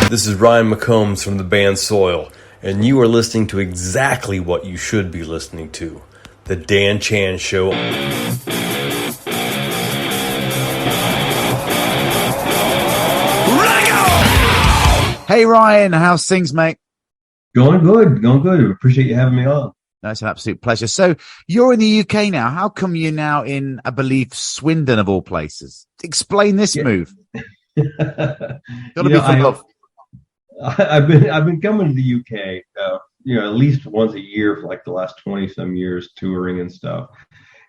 This is Ryan McCombs from the band Soil, and you are listening to exactly what you should be listening to, The Dan Chan Show. Hey Ryan, how's things, mate? Going good. Appreciate you having me on. That's an absolute pleasure. So you're in the UK now. How come you're now in, I believe, Swindon of all places? Explain this move. Gotta be for love. I've been coming to the UK, at least once a year for like the last 20 some years, touring and stuff.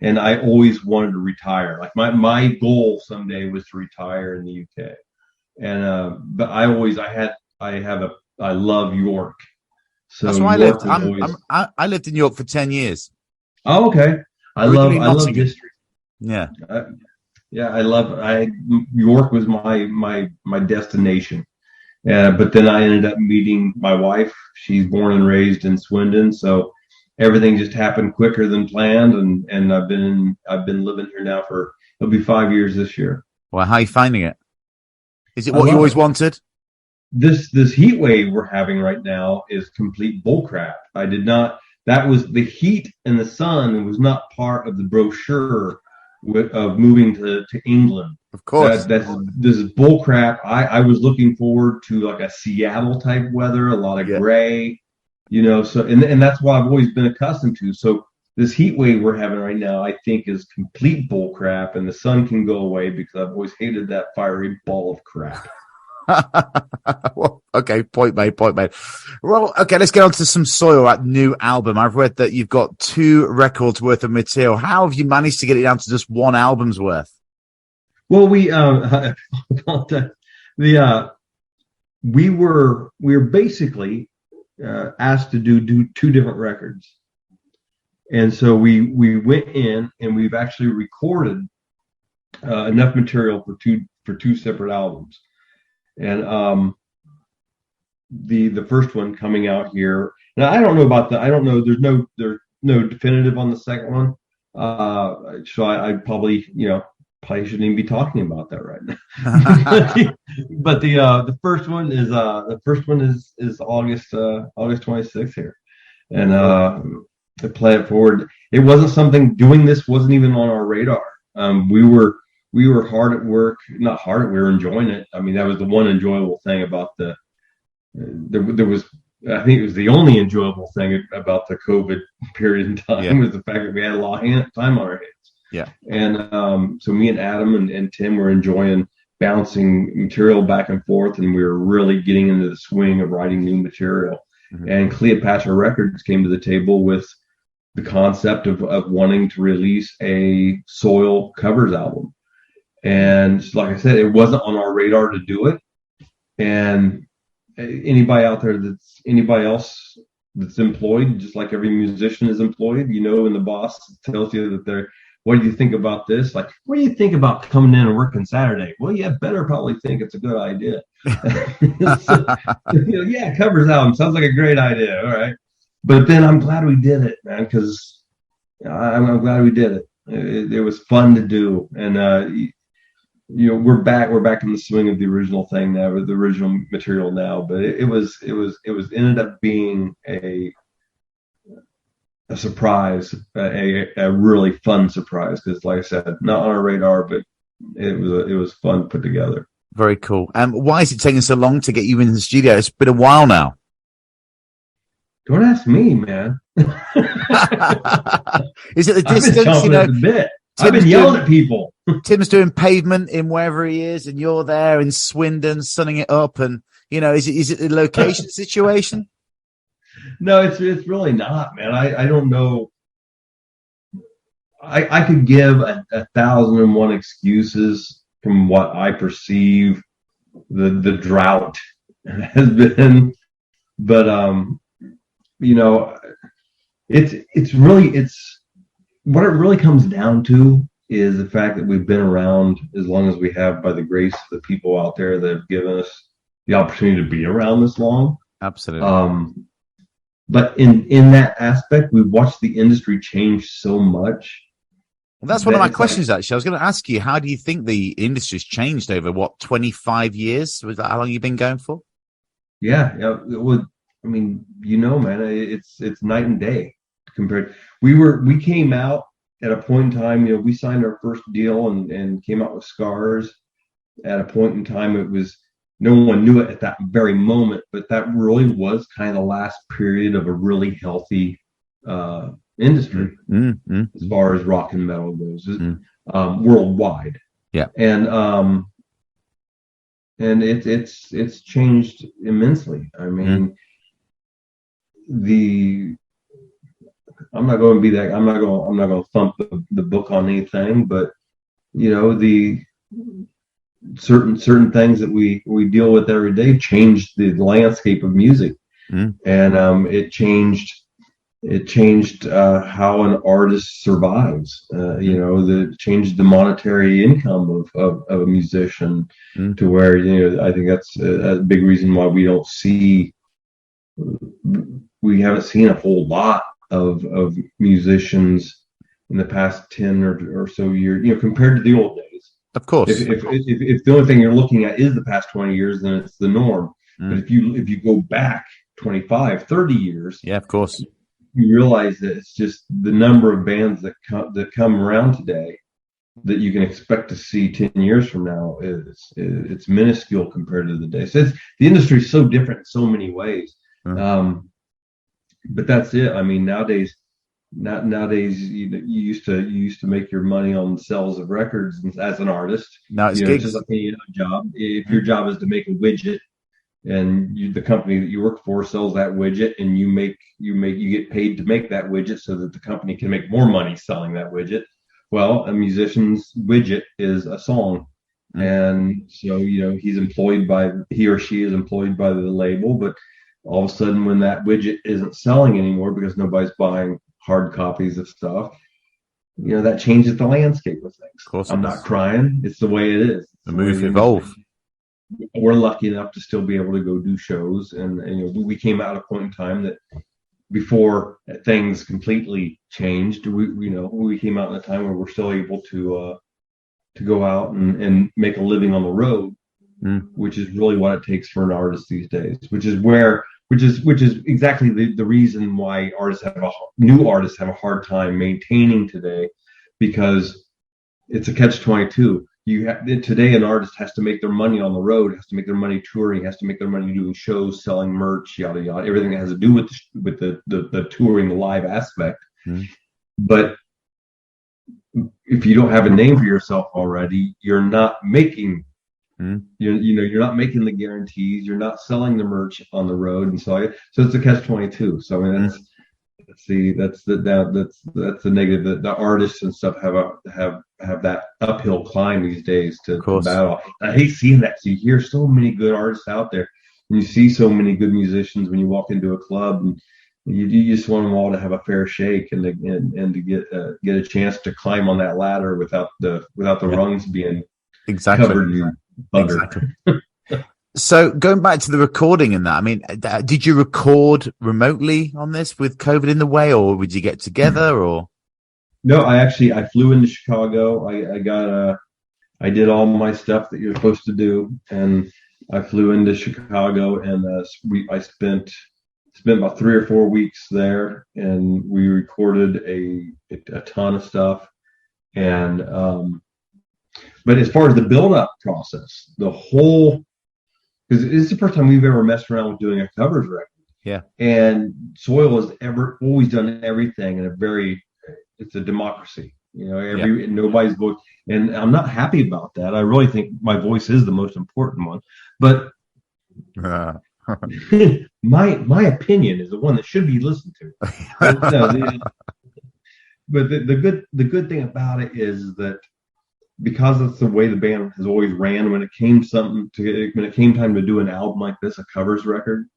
And I always wanted to retire. Like my goal someday was to retire in the UK. And but I love York. So that's where York I lived. I lived in York for 10 years. Oh, okay. I love history. Yeah. York was my destination. But then I ended up meeting my wife. She's born and raised in Swindon, so everything just happened quicker than planned. And I've been living here now it'll be 5 years this year. Well, how are you finding it? Is it what you always wanted? This heat wave we're having right now is complete bullcrap. That was the heat and the sun was not part of the brochure of moving to England. Of course. This is bullcrap. I was looking forward to like a Seattle type weather, a lot of gray, so and that's what I've always been accustomed to. So this heat wave we're having right now, I think, is complete bullcrap, and the sun can go away because I've always hated that fiery ball of crap. Well, okay, point made. Well, okay, let's get on to some Soil, that new album. I've read that you've got 2 records worth of material. How have you managed to get it down to just 1 album's worth? Well, we were basically asked to do 2 different records, and so we went in and we've actually recorded enough material for two separate albums. And the first one coming out here. Now I don't know about I don't know. There's no definitive on the second one. So I probably shouldn't even be talking about that right now. but the first one is August 26th here, and to play it forward. It wasn't something. Doing this wasn't even on our radar. We were hard at work, not hard. We were enjoying it. I mean, that was the one enjoyable thing about there was, I think it was the only enjoyable thing about the COVID period in time was the fact that we had a lot of time on our hands. Yeah. And so me and Adam and Tim were enjoying bouncing material back and forth, and we were really getting into the swing of writing new material. Mm-hmm. And Cleopatra Records came to the table with the concept of wanting to release a Soil covers album. And like I said, it wasn't on our radar to do it. And anybody out there anybody else that's employed, just like every musician is employed, and the boss tells you that what do you think about this? Like, what do you think about coming in and working Saturday? Well, you better probably think it's a good idea. Covers album sounds like a great idea. All right. But then I'm glad we did it, man, because I'm glad we did it. It was fun to do. And, we're back in the swing of the original thing now, with the original material now. But it ended up being a surprise, a really fun surprise, because, like I said, not on our radar, but it was fun put together. Very cool. Why is it taking so long to get you in the studio? It's been a while now. Don't ask me, man. Is it the distance? I've been yelling at people. Tim's doing pavement in wherever he is, and you're there in Swindon, sunning it up. And is it the location situation? No, it's really not, man. I don't know. I could give 1,001 excuses from what I perceive the drought has been, but it's what it really comes down to is the fact that we've been around as long as we have, by the grace of the people out there that have given us the opportunity to be around this long. Absolutely. But in that aspect, we've watched the industry change so much. Well, that's one of my questions, actually. I was going to ask you, how do you think the industry's changed over, 25 years? Was that how long you've been going for? Yeah. It would. I mean, man, it's night and day compared. We came out at a point in time. We signed our first deal and came out with Scars. At a point in time, it was no one knew it at that very moment, but that really was kind of the last period of a really healthy industry as far as rock and metal goes, worldwide. Yeah. And it's changed immensely. I mean, I'm not going to be that. I'm not going to thump the book on anything, but the certain things that we deal with every day changed the landscape of music, and it changed how an artist survives. Changed the monetary income of a musician to where I think that's a big reason why we haven't seen a whole lot of musicians in the past 10 or so years, compared to the old days. Of course. If the only thing you're looking at is the past 20 years, then it's the norm. But if you go back 25, 30 years, yeah, of course, you realize that it's just the number of bands that come around today that you can expect to see 10 years from now it's minuscule compared to the day. So the industry is so different in so many ways. But that's it. I mean, nowadays you used to make your money on sales of records as an artist. Now it's gigs. Just like any other job. If your job is to make a widget, and the company that you work for sells that widget, and you get paid to make that widget so that the company can make more money selling that widget. Well, a musician's widget is a song, and so he or she is employed by the label, but all of a sudden when that widget isn't selling anymore because nobody's buying hard copies of stuff, that changes the landscape of things. Of course, I'm not crying. It's the way it is. The move evolve. We're lucky enough to still be able to go do shows, and we came out at a point in time that before things completely changed. We came out in a time where we're still able to go out and make a living on the road, which is really what it takes for an artist these days. Which is exactly the reason why new artists have a hard time maintaining today, because it's a catch-22. Today an artist has to make their money on the road, has to make their money touring, has to make their money doing shows, selling merch, yada yada, everything that has to do with the touring, the live aspect. But if you don't have a name for yourself already, you're not making you're not making the guarantees, you're not selling the merch on the road, and so it's a catch-22. So I mean that's the negative. That the artists and stuff have that uphill climb these days to battle. I hate seeing that. So you hear so many good artists out there, and you see so many good musicians when you walk into a club, and you just want them all to have a fair shake and to get a chance to climb on that ladder without the rungs being covered in butter. Exactly. So going back to the recording and that, I mean, did you record remotely on this with COVID in the way, or would you get together, or? No, I flew into Chicago. I did all my stuff that you're supposed to do, and I flew into Chicago, and I spent about 3 or 4 weeks there, and we recorded a ton of stuff. And but as far as the build-up process, because it's the first time we've ever messed around with doing a covers record. Yeah. And Soil has always done everything in it's a democracy. Nobody's voice, and I'm not happy about that. I really think my voice is the most important one. But my opinion is the one that should be listened to. But the good thing about it is that, because that's the way the band has always ran, when it came time to do an album like this, a covers record,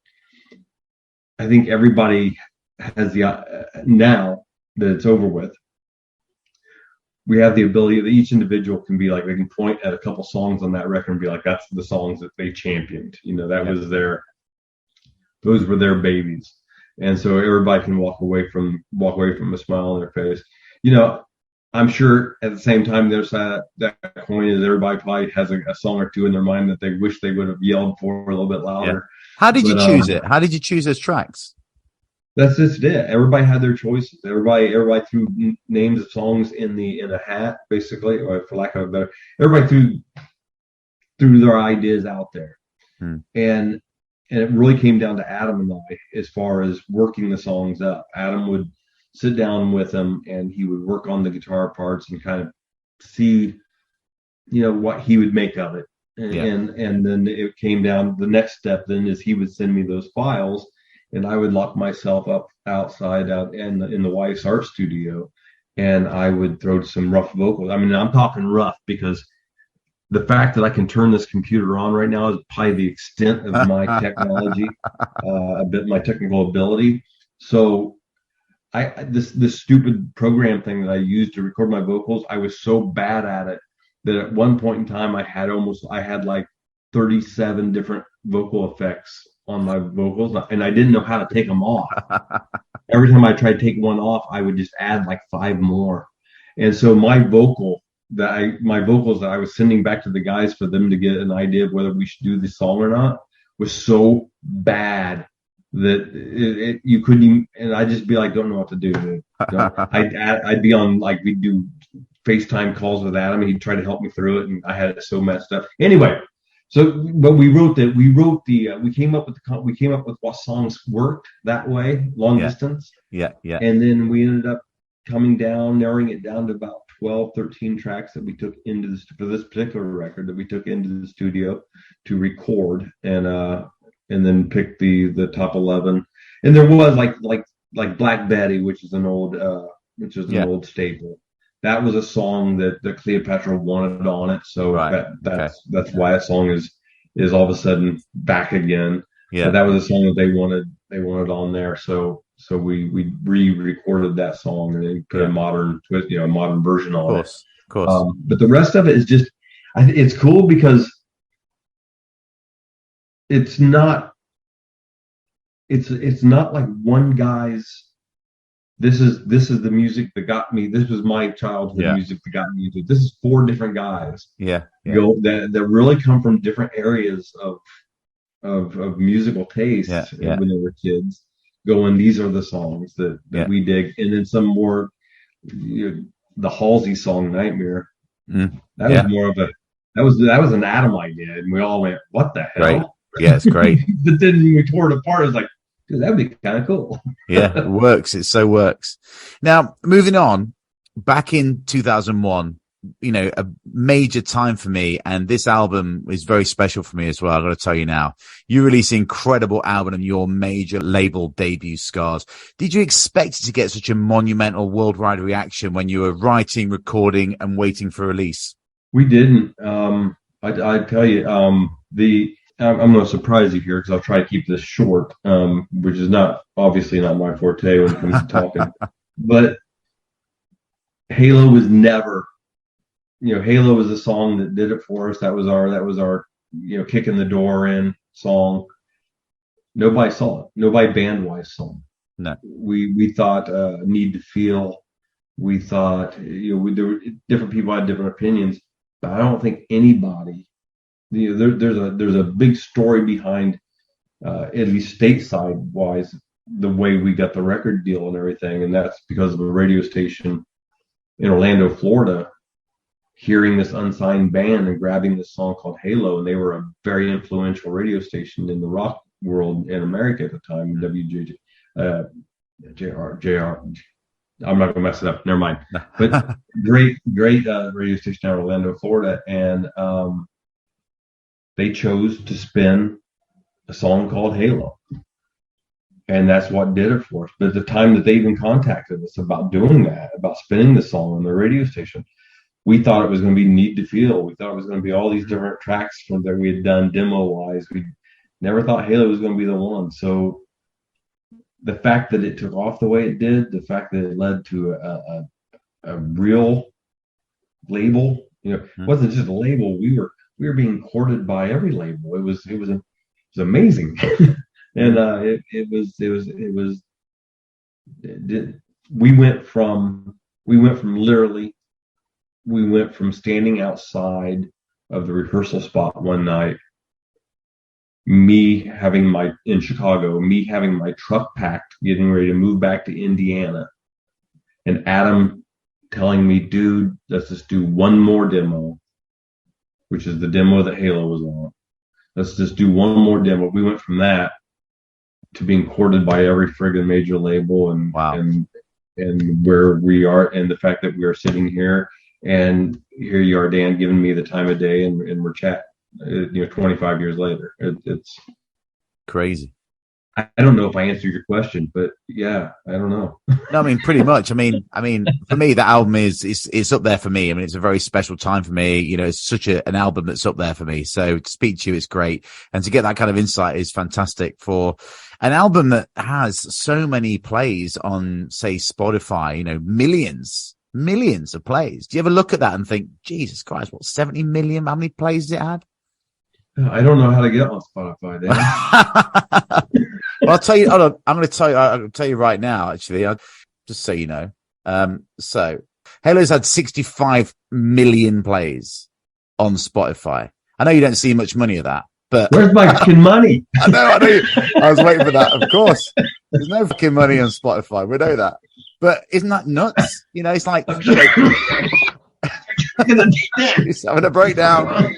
I think everybody has now that it's over with, we have the ability that each individual can be like, they can point at a couple songs on that record and be like, that's the songs that they championed. Those were their babies. And so everybody can walk away from a smile on their face. I'm sure at the same time, there's that coin is everybody probably has a song or two in their mind that they wish they would have yelled for a little bit louder. How did you But choose it? How did you choose those tracks? that's just it. Everybody had their choices. Everybody threw names of songs in a hat, basically, or for lack of a better. Everybody threw their ideas out there, Hmm. and it really came down to Adam and I as far as working the songs up. Adam would sit down with him and he would work on the guitar parts and kind of see, what he would make of it. Yeah. And then it came down. The next step then is he would send me those files, and I would lock myself up outside out in the wife's art studio, and I would throw some rough vocals. I mean, I'm talking rough because the fact that I can turn this computer on right now is probably the extent of my technology, my technical ability. So this stupid program thing that I used to record my vocals, I was so bad at it that at one point in time I had like 37 different vocal effects on my vocals, and I didn't know how to take them off. Every time I tried to take one off, I would just add like 5 more. And so my vocals that I was sending back to the guys for them to get an idea of whether we should do the song or not was so bad that you couldn't even, and I'd just be like, don't know what to do. I'd be on, like, we'd do FaceTime calls with Adam, and he'd try to help me through it, and I had it so messed up. Anyway, but we came up with what songs worked that way, long distance. Yeah. And then we ended up narrowing it down to about 12, 13 tracks that we took for this particular record that we took into the studio to record, and then pick the top 11. And there was like Black Betty, which is an old staple. That was a song that Cleopatra wanted on it, so that's why that song is all of a sudden back again. Yeah, so that was a song that they wanted on there. So we re-recorded that song and then put a modern twist, a modern version on it. Of course. But the rest of it is just, it's cool because it's not like one guy's. This is the music that got me. This was my childhood music that got me into it. This is 4 different guys. That really come from different areas of musical taste when they were kids. Going, these are the songs that we dig, and then some more. The Halsey song "Nightmare." That was more of that was an Adam idea, and we all went, "What the hell?" Great. Yeah, it's great. But then we tore it apart. It was like, dude, that'd be kind of cool. Yeah, it works. It so works. Now, moving on, back in 2001, a major time for me, and this album is very special for me as well. I've got to tell you now, you released an incredible album and your major label debut, Scars. Did you expect it to get such a monumental worldwide reaction when you were writing, recording, and waiting for release? We didn't. I tell you, I'm going to surprise you here because I'll try to keep this short, which is obviously not my forte when it comes to talking. But Halo was never, Halo was a song that did it for us. That was our kicking the door in song. Nobody saw it. Nobody band-wise saw it. No. We thought Need to Feel. We thought, there were different people had different opinions, but I don't think anybody. There's a big story behind, at least stateside wise, the way we got the record deal and everything, and that's because of a radio station in Orlando, Florida, hearing this unsigned band and grabbing this song called Halo, and they were a very influential radio station in the rock world in America at the time. JR. I'm not gonna mess it up. Never mind. But great radio station in Orlando, Florida, and they chose to spin a song called Halo. And that's what did it for us. But at the time that they even contacted us about doing that, about spinning the song on the radio station, we thought it was going to be Need to Feel. We thought it was going to be all these different tracks that we had done demo-wise. We never thought Halo was going to be the one. So the fact that it took off the way it did, the fact that it led to a real label, it wasn't just a label. We were being courted by every label. It was amazing, and we went from standing outside of the rehearsal spot one night me having my truck packed, getting ready to move back to Indiana, and Adam telling me, dude, let's just do one more demo, which is the demo that Halo was on. Let's just do one more demo. We went from that to being courted by every friggin' major label, and Wow. and where we are, and the fact that we are sitting here, and here you are, Dan, giving me the time of day, and we're chatting. 25 years later, it's Crazy. I don't know if I answered your question, but yeah, I don't know. No, I mean, pretty much. I mean, for me, that album is up there for me. I mean, it's a very special time for me. You know, it's such an album that's up there for me. So to speak to you, it's great. And to get that kind of insight is fantastic for an album that has so many plays on, say, Spotify, you know, millions of plays. Do you ever look at that and think, Jesus Christ, what, 70 million? How many plays did it had? I don't know how to get on Spotify, Dan. Well, I'll tell you. Hold on, I'm going to tell you right now. Actually, just so you know. So Halo's had 65 million plays on Spotify. I know you don't see much money of that, but where's my fucking money? I know. I was waiting for that. Of course, there's no fucking money on Spotify. We know that. But isn't that nuts? You know, it's like he's having a breakdown.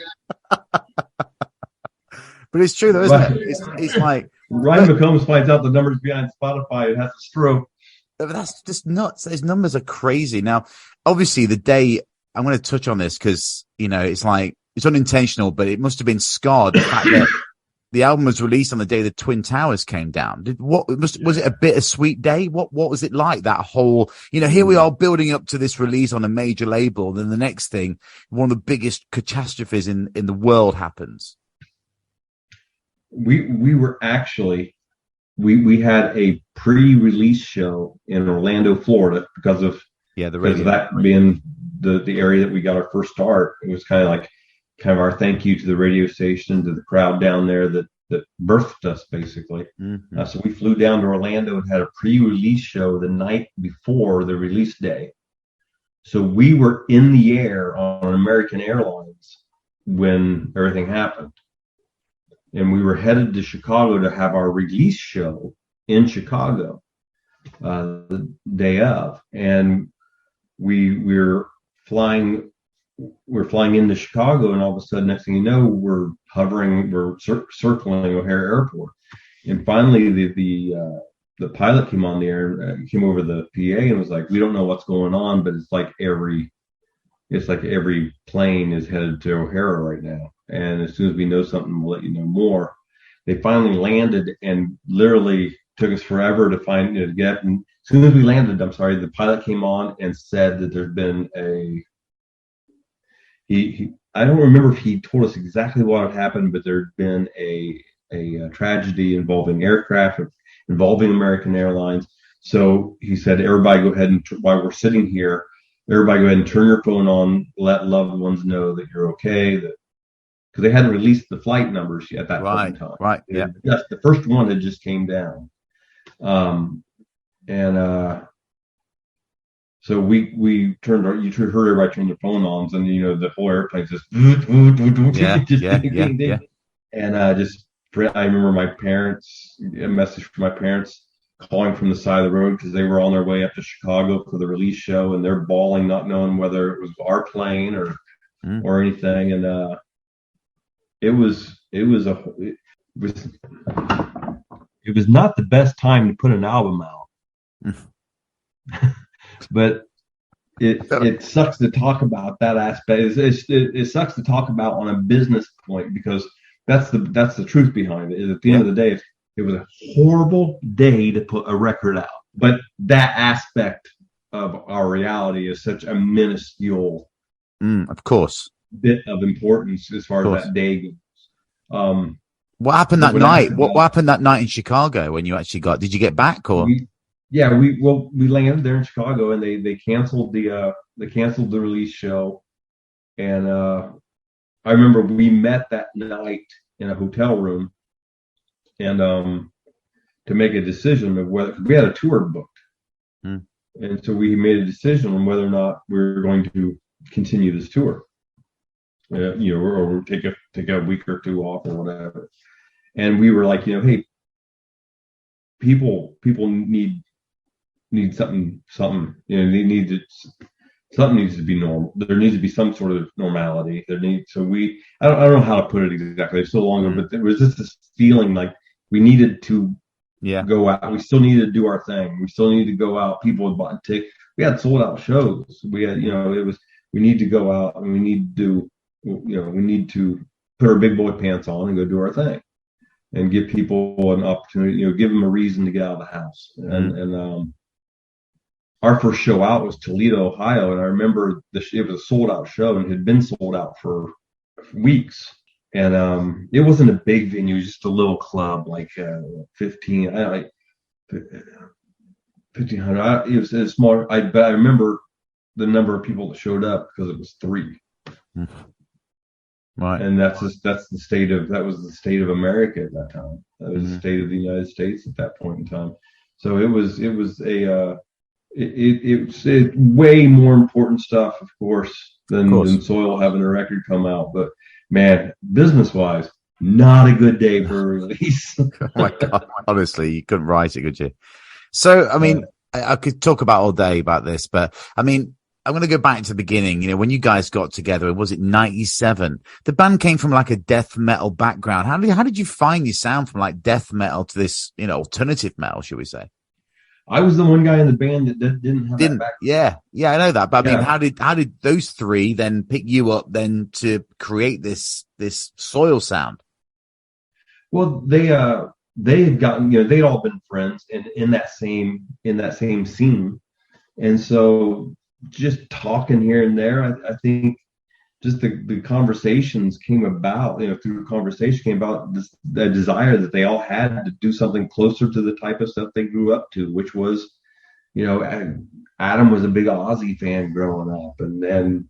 But it's true, though, isn't it? It's like Ryan McCombs finds out the numbers behind Spotify and has a stroke. But that's just nuts. Those numbers are crazy. Now, obviously, the day I'm going to touch on this because, you know, it's like it's unintentional, but it must have been scarred. The fact that the album was released on the day the Twin Towers came down. Was it a bittersweet day? What was it like? That whole, you know, here we are building up to this release on a major label. Then the next thing, one of the biggest catastrophes in the world happens. We were actually we had a pre-release show in Orlando, Florida, because of that being the area that we got our first start. It was kind of our thank you to the radio station, to the crowd down there that birthed us, basically. Mm-hmm. So we flew down to Orlando and had a pre-release show the night before the release day. So we were in the air on American Airlines when everything happened. And we were headed to Chicago to have our release show in Chicago the day of. And we're flying into Chicago, and all of a sudden, next thing you know, we're circling O'Hare Airport. And finally, the pilot came on the air, came over the PA, and was like, "We don't know what's going on, but it's like every plane is headed to O'Hare right now. And as soon as we know something, we'll let you know more." They finally landed, and literally took us forever to get. And as soon as we landed, the pilot came on and said that there'd been I don't remember if he told us exactly what had happened, but there'd been a tragedy involving aircraft, involving American Airlines. So he said, everybody go ahead, and while we're sitting here, everybody go ahead and turn your phone on, let loved ones know that you're okay, because they hadn't released the flight numbers at that point in time. Right. Yeah. Yes, the first one had just came down. So we heard everybody turn their phone on, and the whole airplane just yeah. And I remember a message from my parents calling from the side of the road because they were on their way up to Chicago for the release show, and they're bawling, not knowing whether it was our plane or anything. And it was not the best time to put an album out. But it sucks to talk about that aspect. It sucks to talk about on a business point, because that's the truth behind it. Is at the end of the day, it was a horrible day to put a record out. But that aspect of our reality is such a minuscule, of course, bit of importance as far as that day goes. What happened that night? What happened that night in Chicago when you actually got? Did you get back or? We landed there in Chicago, and they canceled the release show. And I remember we met that night in a hotel room, and to make a decision of whether we had a tour booked, and so we made a decision on whether or not we were going to continue this tour, or take a week or two off or whatever. and we were like, hey, people need something, they need to, something needs to be normal. There needs to be some sort of normality. I don't know how to put it exactly. It's so long ago, but there was just this feeling like we needed to go out. We still needed to do our thing. We still needed to go out. People had bought tickets. We had sold out shows. We had, we need to go out and we need to put our big boy pants on and go do our thing and give people an opportunity, give them a reason to get out of the house. And our first show out was Toledo, Ohio. And I remember it was a sold out show and it had been sold out for weeks. And it wasn't a big venue, it was just a little club, like 1,500. It was small. But I remember the number of people that showed up because it was 3. Right. And that was the state of America at that time. That was the state of the United States at that point in time. So it was way more important stuff, of course, than Soil having a record come out. But man, business wise, not a good day for a release. Oh my God. Honestly, you couldn't write it, could you? So, I mean, I could talk about all day about this, but I mean, I'm going to go back to the beginning. When you guys got together, was it 97? The band came from like a death metal background. How did you find your sound from like death metal to this, alternative metal, should we say? I was the one guy in the band that didn't have that background. Yeah, I know that. But I mean, how did those 3 then pick you up then to create this Soil sound? Well, they had gotten, they'd all been friends in that same scene. And so just talking here and there, I think just the conversations came about, through conversation came about the desire that they all had to do something closer to the type of stuff they grew up to, which was, Adam was a big Ozzy fan growing up, and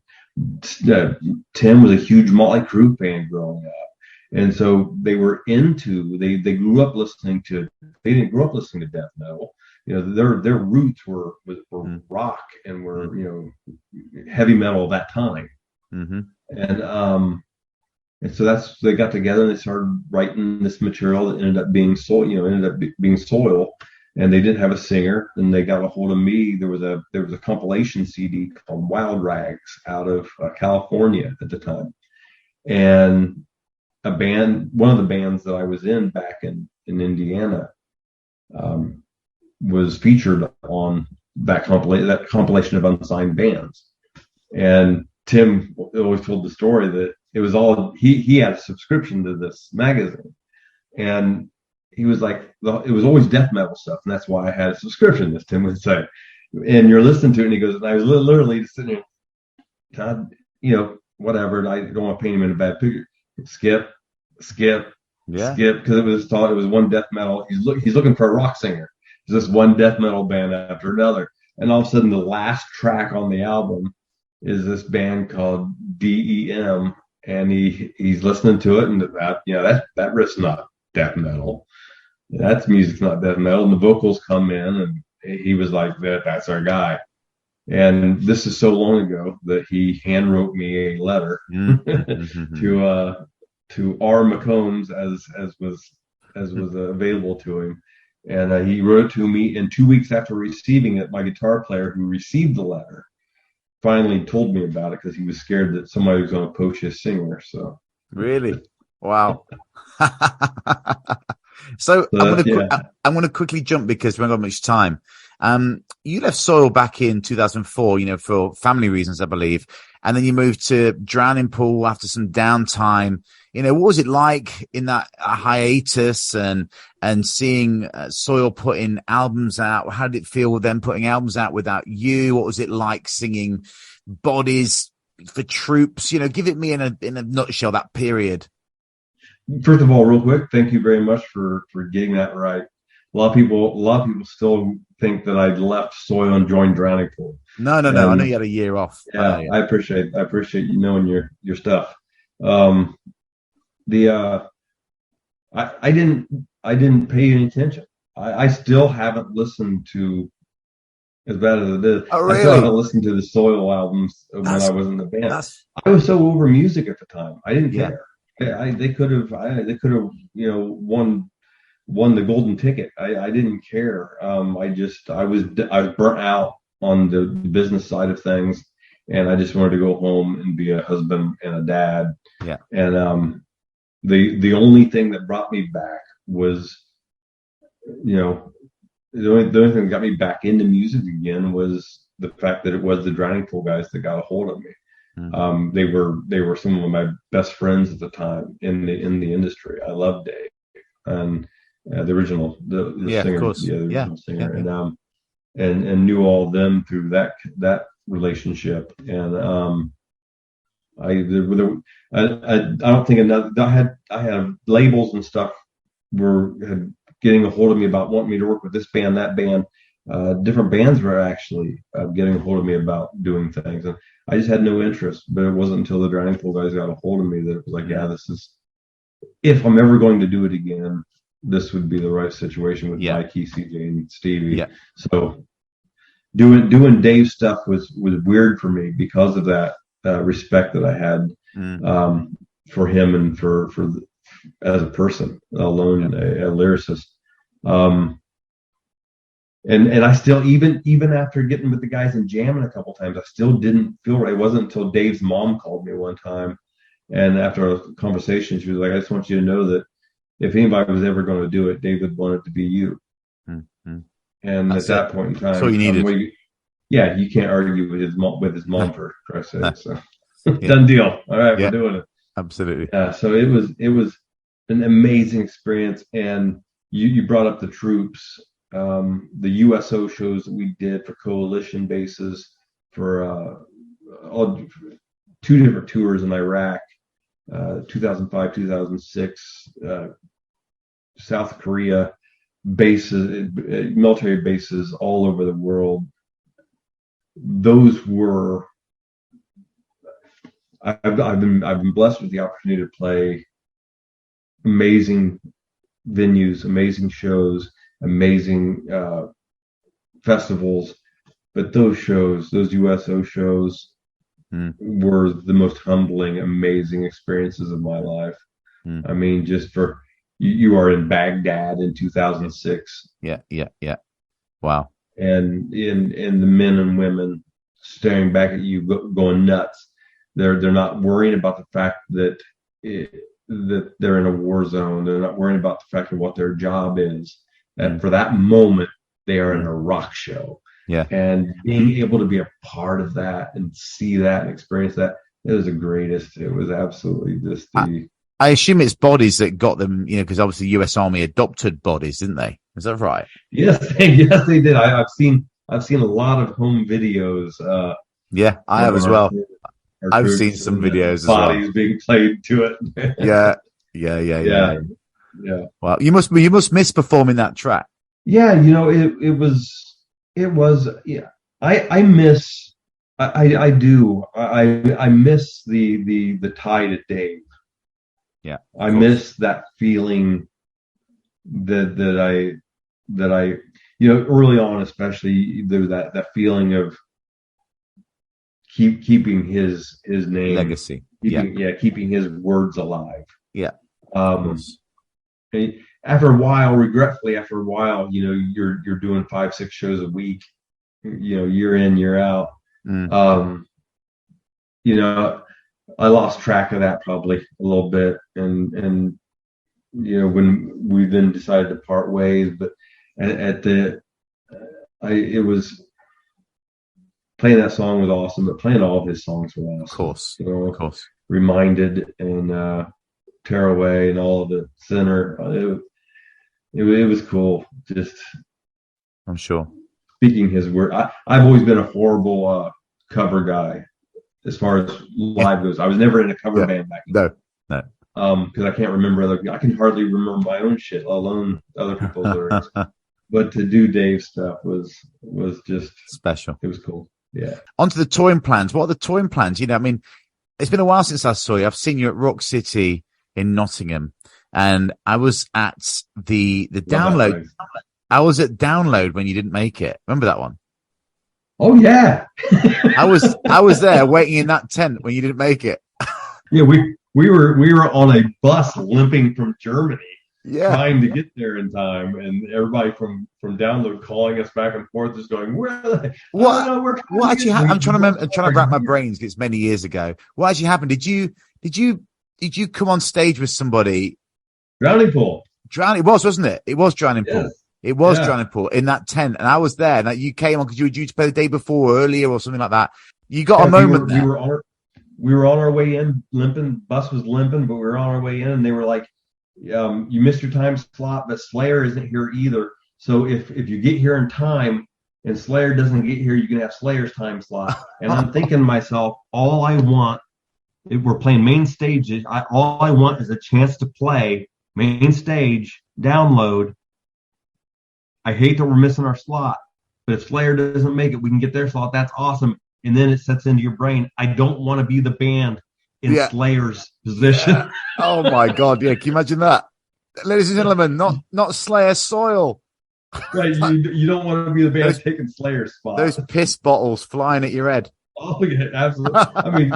Tim was a huge Motley Crue fan growing up. And so they grew up listening to, they didn't grow up listening to death metal. Their roots were rock and were, heavy metal at that time. Mm-hmm. And so they got together and they started writing this material that ended up being Soil, and they didn't have a singer, and they got a hold of me. There was a compilation CD called Wild Rags out of California at the time, and one of the bands that I was in back in Indiana, was featured on that compilation of unsigned bands. And Tim always told the story that it was all, he had a subscription to this magazine, and he was like, it was always death metal stuff, and that's why I had a subscription, as Tim would say. And you're listening to it, and he goes, and I was literally just sitting there, Todd, whatever, and I don't want to paint him in a bad picture. Skip, skip, because it was one death metal. He's looking for a rock singer. There's this one death metal band after another, and all of a sudden the last track on the album is this band called DEM, and he's listening to it, and that riff's not death metal. That's music's not death metal, and the vocals come in, and he was like, that's our guy. And this is so long ago that he hand wrote me a letter to R. McCombs as was available to him. And he wrote it to me, and 2 weeks after receiving it, my guitar player who received the letter finally told me about it, because he was scared that somebody was going to poach his singer. So really, wow. So I'm going to quickly jump because we haven't got much time. You left Soil back in 2004, for family reasons, I believe, and then you moved to Drowning Pool after some downtime. What was it like in that hiatus and seeing Soil putting albums out? How did it feel with them putting albums out without you? What was it like singing Bodies for Troops? Give it me in a nutshell, that period. First of all, real quick, thank you very much for getting that right. A lot of people still think that I left Soil and joined Drowning Pool. No. I know you had a year off. Yeah, I appreciate you knowing your stuff. I didn't pay any attention. I still haven't listened to, as bad as it is. Oh, really? I still haven't listened to the Soil albums when I was in the band. I was so over music at the time. I didn't care. They could have, won the golden ticket. I didn't care. I was burnt out on the business side of things, and I just wanted to go home and be a husband and a dad. Yeah. And the only thing that brought me back was, the only thing that got me back into music again was the fact that it was the Drowning Pool guys that got a hold of me. Mm. They were some of my best friends at the time in the industry. I loved Dave and the original, the singer, of course. the original singer, Yeah. And knew all of them through that relationship. And I don't think I had labels and stuff had getting a hold of me about wanting me to work with this band, that band. Different bands were actually getting a hold of me about doing things, and I just had no interest. But it wasn't until the Drowning Pool guys got a hold of me that it was like, yeah, this is, if I'm ever going to do it again, this would be the right situation with Mike, CJ, and Stevie. Yeah. So doing Dave's stuff was weird for me because of that respect that I had for him and for as a person, alone a lyricist. And I still, even after getting with the guys and jamming a couple times, I still didn't feel right. It wasn't until Dave's mom called me one time, and after a conversation, she was like, "I just want you to know that if anybody was ever going to do it, David wanted to be you." Mm-hmm. And That's at that point in time, that's all you needed. You can't argue with his mom for Christ's sake. So done deal. All right, we're doing it. Absolutely. So it was an amazing experience. And you brought up the troops. The USO shows that we did for coalition bases for two different tours in Iraq, 2005, 2006, South Korea, bases, military bases all over the world. Those were, I've been blessed with the opportunity to play amazing venues, amazing shows, amazing festivals, but those USO shows were the most humbling, amazing experiences of my life. I mean, just for you are in Baghdad in 2006. Yeah. Wow. And the men and women staring back at you, going nuts. They're not worrying about the fact that that they're in a war zone. They're not worrying about the fact of what their job is. And for that moment, they are in a rock show. Yeah. And being able to be a part of that and see that and experience that, it was the greatest. It was absolutely just I assume it's bodies that got them, because obviously the US Army adopted bodies, didn't they? Is that right? Yes, they did. I've seen a lot of home videos. Yeah, I have as well. I've seen some videos as well. Bodies being played to it. Yeah. Wow, you must miss performing that track. Yeah, it was. Yeah, I miss. I do. I miss the tie to Dave. Yeah, I miss that feeling that I early on, especially there that feeling of keeping his name legacy, keeping his words alive. Yeah. After a while, regretfully, you're doing 5-6 shows a week, year in, year out. I lost track of that probably a little bit, and when we then decided to part ways, but it was playing that song was awesome, but playing all of his songs were awesome. Of course. Reminded and Tearaway and all of the Center. It was cool. Just, I'm sure. Speaking his word, I've always been a horrible cover guy as far as live goes. I was never in a cover band back then. No. Because I can't remember I can hardly remember my own shit, let alone other people's lyrics. But to do Dave's stuff was just special. It was cool. Yeah. On to the touring plans. What are the touring plans? It's been a while since I saw you. I've seen you at Rock City in Nottingham, and I was at the Download. I was at Download when you didn't make it. Remember that one? Oh yeah. I was there waiting in that tent when you didn't make it. Yeah, we were on a bus limping from Germany, Yeah. trying to get there in time, and everybody from download calling us back and forth, just going, "Where are they? I don't What? know. We're trying What to actually? get." I'm trying to remember. I'm trying to wrap my Here. brains. It's many years ago. What actually happened? Did you come on stage with somebody? Drowning pool. Drowning. It was, wasn't it? It was Drowning Pool. Yes. It was Yeah. Drowning Pool in that tent, and I was there. And you came on because you were due to play the day before, earlier, or something like that. You got a Yeah, moment there. we were on our way in, limping. Bus was limping, but we were on our way in, and they were like, "You missed your time slot, but Slayer isn't here either. So if you get here in time, and Slayer doesn't get here, you can have Slayer's time slot." And I'm thinking to myself, all I want, if we're playing main stage, all I want is a chance to play main stage, download. I hate that we're missing our slot, but if Slayer doesn't make it, we can get their slot. That's awesome. And then it sets into your brain, I don't want to be the band in Yeah. Slayer's position. Yeah. Oh my God! Yeah, can you imagine that, ladies and gentlemen? Not Slayer soil. Right? You don't want to be the band taking Slayer's spot. Those piss bottles flying at your head. Oh yeah, absolutely. I mean,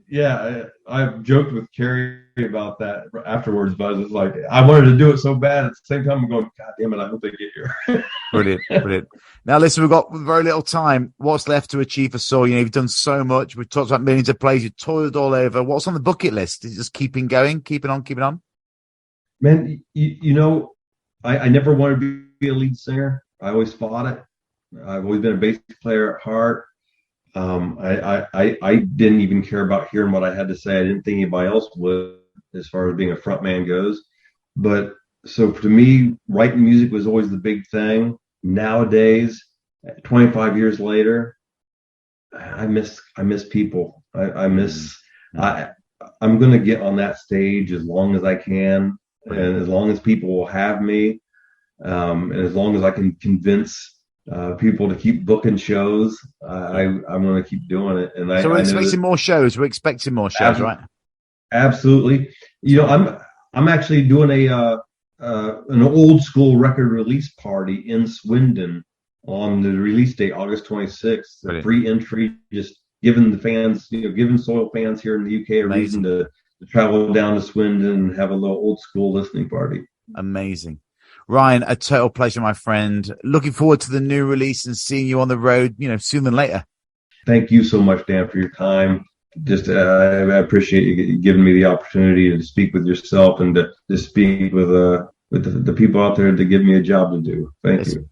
yeah, I've joked with Carrie about that afterwards, but I was like, I wanted to do it so bad. At the same time, I'm going, God damn it, I hope they get here. Brilliant. Now, listen, we've got very little time. What's left to achieve for Saul? You've done so much. We've talked about millions of plays. You've toiled all over. What's on the bucket list? Is it just keeping going, keeping on? Man, I never wanted to be a lead singer. I always fought it. I've always been a bass player at heart. I didn't even care about hearing what I had to say. I didn't think anybody else would, as far as being a front man goes. But so to me, writing music was always the big thing. Nowadays, 25 years later, I miss people. I'm going to get on that stage as long as I can, and as long as people will have me, and as long as I can convince people to keep booking shows, I'm going to keep doing it. And So we're expecting more shows. We're expecting more shows, right? Absolutely. I'm actually doing an old school record release party in Swindon on the release date, August 26th. A free entry, just giving the fans, giving Soil fans here in the UK a reason to travel down to Swindon and have a little old school listening party. Amazing. Ryan, a total pleasure, my friend. Looking forward to the new release and seeing you on the road, sooner than later. Thank you so much, Dan, for your time. Just I appreciate you giving me the opportunity to speak with yourself and to speak with the people out there to give me a job to do. Thank you.